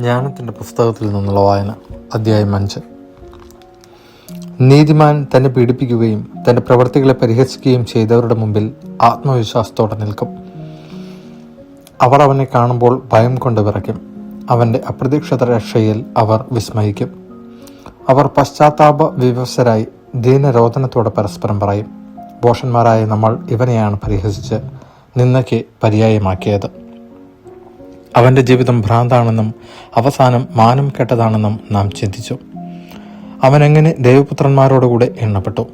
ജ്ഞാനത്തിൻ്റെ പുസ്തകത്തിൽ നിന്നുള്ള വായന, അധ്യായം 5. നീതിമാൻ തന്നെ പീഡിപ്പിക്കുകയും തൻ്റെ പ്രവൃത്തികളെ പരിഹസിക്കുകയും ചെയ്തവരുടെ മുമ്പിൽ ആത്മവിശ്വാസത്തോടെ നിൽക്കും. അവർ അവനെ കാണുമ്പോൾ ഭയം കൊണ്ട് വിറയ്ക്കും. അവൻ്റെ അപ്രതീക്ഷിത രക്ഷയിൽ അവർ വിസ്മയിക്കും. അവർ പശ്ചാത്താപ വിവശരായി ദീനരോധനത്തോടെ പരസ്പരം പറയും, ഭോഷന്മാരായ നമ്മൾ ഇവനെയാണ് പരിഹസിച്ച് നിന്ദയ്ക്ക് പര്യായമാക്കിയത്. അവൻ്റെ ജീവിതം ഭ്രാന്താണെന്നും അവസാനം മാനം കെട്ടതാണെന്നും നാം ചിന്തിച്ചു. അവനെങ്ങനെ ദൈവപുത്രന്മാരോടുകൂടെ എണ്ണപ്പെട്ടു?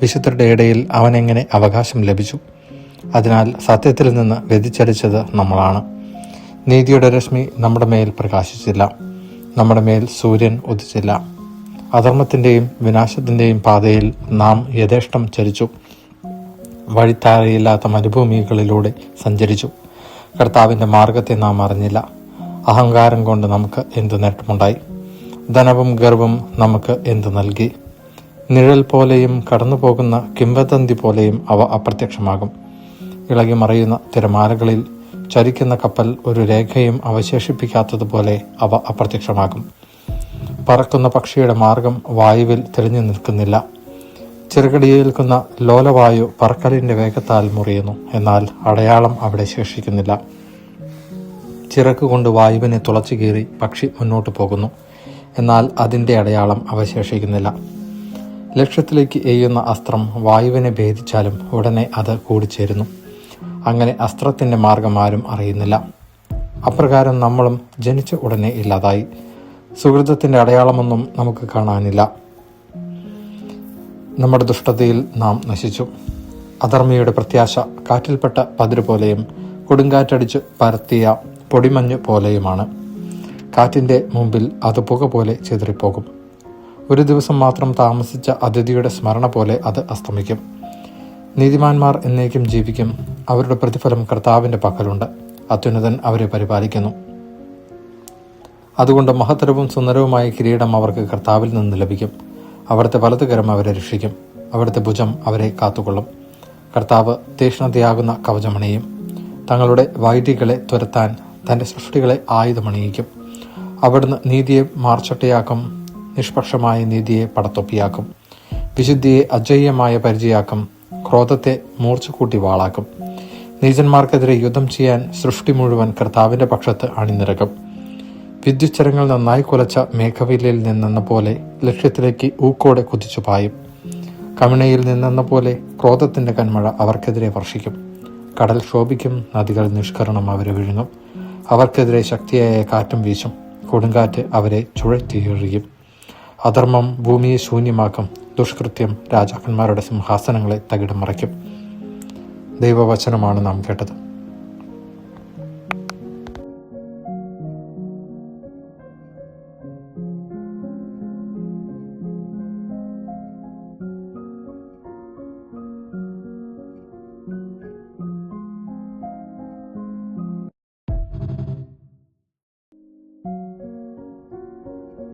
വിശുദ്ധരുടെ ഇടയിൽ അവനെങ്ങനെ അവകാശം ലഭിച്ചു? അതിനാൽ സത്യത്തിൽ നിന്ന് വ്യതിചലിച്ചത് നമ്മളാണ്. നീതിയുടെ രശ്മി നമ്മുടെ മേൽ പ്രകാശിച്ചില്ല, നമ്മുടെ മേൽ സൂര്യൻ ഉദിച്ചില്ല. അധർമ്മത്തിൻ്റെയും വിനാശത്തിൻ്റെയും പാതയിൽ നാം യഥേഷ്ടം ചരിച്ചു, വഴിത്താരയില്ലാത്ത മരുഭൂമികളിലൂടെ സഞ്ചരിച്ചു. കർത്താവിൻ്റെ മാർഗത്തെ നാം അറിഞ്ഞില്ല. അഹങ്കാരം കൊണ്ട് നമുക്ക് എന്തു നേട്ടമുണ്ടായി? ധനവും ഗർവും നമുക്ക് എന്തു നൽകി? നിഴൽ പോലെയും കടന്നു പോകുന്ന കിംവദന്തി പോലെയും അവ അപ്രത്യക്ഷമാകും. ഇളകി മറയുന്ന തിരമാലകളിൽ ചരിക്കുന്ന കപ്പൽ ഒരു രേഖയും അവശേഷിപ്പിക്കാത്തതുപോലെ അവ അപ്രത്യക്ഷമാകും. പറക്കുന്ന പക്ഷിയുടെ മാർഗം വായുവിൽ തെളിഞ്ഞു നിൽക്കുന്നില്ല. ചിറകടിയേൽക്കുന്ന ലോലവായു പറക്കലിൻ്റെ വേഗത്താൽ മുറിയുന്നു, എന്നാൽ അടയാളം അവിടെ ശേഷിക്കുന്നില്ല. ചിറക്ക് കൊണ്ട് വായുവിനെ തുളച്ചു കീറി പക്ഷി മുന്നോട്ട് പോകുന്നു, എന്നാൽ അതിൻ്റെ അടയാളം അവശേഷിക്കുന്നില്ല. ലക്ഷ്യത്തിലേക്ക് എയ്യുന്ന അസ്ത്രം വായുവിനെ ഭേദിച്ചാലും ഉടനെ അത് കൂടിച്ചേരുന്നു. അങ്ങനെ അസ്ത്രത്തിൻ്റെ മാർഗം ആരും അറിയുന്നില്ല. അപ്രകാരം നമ്മളും ജനിച്ച ഉടനെ ഇല്ലാതായി. സുഹൃതത്തിൻ്റെ അടയാളമൊന്നും നമുക്ക് കാണാനില്ല. നമ്മുടെ ദുഷ്ടതയിൽ നാം നശിച്ചു. അധർമ്മിയുടെ പ്രത്യാശ കാറ്റിൽപ്പെട്ട പതിര് പോലെയും കൊടുങ്കാറ്റടിച്ച് പരത്തിയ പൊടിമഞ്ഞ് പോലെയുമാണ്. കാറ്റിൻ്റെ മുമ്പിൽ അത് പുക പോലെ ചിതറിപ്പോകും. ഒരു ദിവസം മാത്രം താമസിച്ച അതിഥിയുടെ സ്മരണ പോലെ അത് അസ്തമിക്കും. നീതിമാന്മാർ എന്നേക്കും ജീവിക്കും. അവരുടെ പ്രതിഫലം കർത്താവിൻ്റെ പക്കലുണ്ട്. അത്യുന്നതൻ അവരെ പരിപാലിക്കുന്നു. അതുകൊണ്ട് മഹത്തരവും സുന്ദരവുമായ കിരീടം അവർക്ക് കർത്താവിൽ നിന്ന് ലഭിക്കും. അവിടുത്തെ വലതുകരം അവരെ രക്ഷിക്കും. അവിടുത്തെ ഭുജം അവരെ കാത്തുകൊള്ളും. കർത്താവ് തീക്ഷ്ണതയാകുന്ന കവചമണിയും തങ്ങളുടെ വൈരികളെ തുരത്താൻ തൻ്റെ സൃഷ്ടികളെ ആയുധമണിയിക്കും. അവിടുന്ന് നീതിയെ മാർച്ചട്ടയാക്കും, നിഷ്പക്ഷമായ നീതിയെ പടത്തൊപ്പിയാക്കും. വിശുദ്ധിയെ അജയ്യമായ പരിചയാക്കും, ക്രോധത്തെ മൂർച്ചകൂട്ടി വാളാക്കും. നീചന്മാർക്കെതിരെ യുദ്ധം ചെയ്യാൻ സൃഷ്ടി മുഴുവൻ കർത്താവിൻ്റെ പക്ഷത്ത് അണിനിരക്കും. വിദ്യുച്ഛരങ്ങൾ നന്നായി കുലച്ച മേഘവില്ലിൽ നിന്നെന്ന പോലെ ലക്ഷ്യത്തിലേക്ക് ഊക്കോടെ കുതിച്ചു പായും. കമിണയിൽ നിന്നെന്ന പോലെ ക്രോധത്തിൻ്റെ കന്മഴ അവർക്കെതിരെ വർഷിക്കും. കടൽ ശോഭിക്കും, നദികൾ നിഷ്കരണം അവരെ വിഴുങ്ങും. അവർക്കെതിരെ ശക്തിയായ കാറ്റും വീശും, കൊടുങ്കാറ്റ് അവരെ ചുഴറ്റിയെറിയും. അധർമ്മം ഭൂമിയെ ശൂന്യമാക്കും, ദുഷ്കൃത്യം രാജാക്കന്മാരുടെ സിംഹാസനങ്ങളെ തകിടം മറിക്കും. ദൈവവചനമാണ് നാം കേട്ടത്.